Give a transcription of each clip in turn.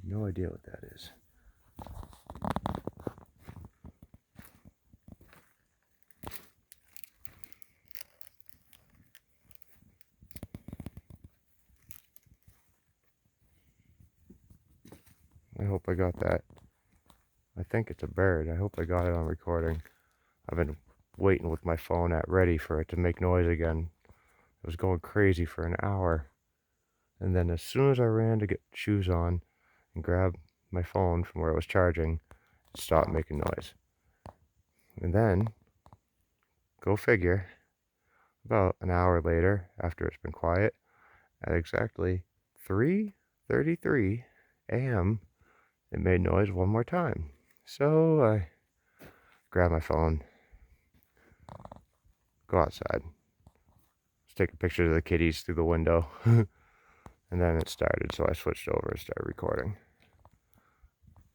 no idea what that is. I hope I got that. I think it's a bird. I hope I got it on recording. I've been waiting with my phone at ready for it to make noise again. It was going crazy for an hour. And then as soon as I ran to get shoes on and grab my phone from where it was charging, it stopped making noise. And then, go figure, about an hour later, after it's been quiet, at exactly 3:33 a.m., it made noise one more time. So I grab my phone, go outside, just take a picture of the kitties through the window, and then it started, so I switched over and started recording.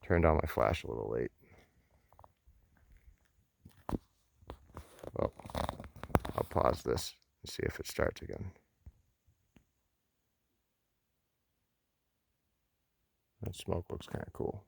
Turned on my flash a little late. Well, I'll pause this and see if it starts again. That smoke looks kind of cool.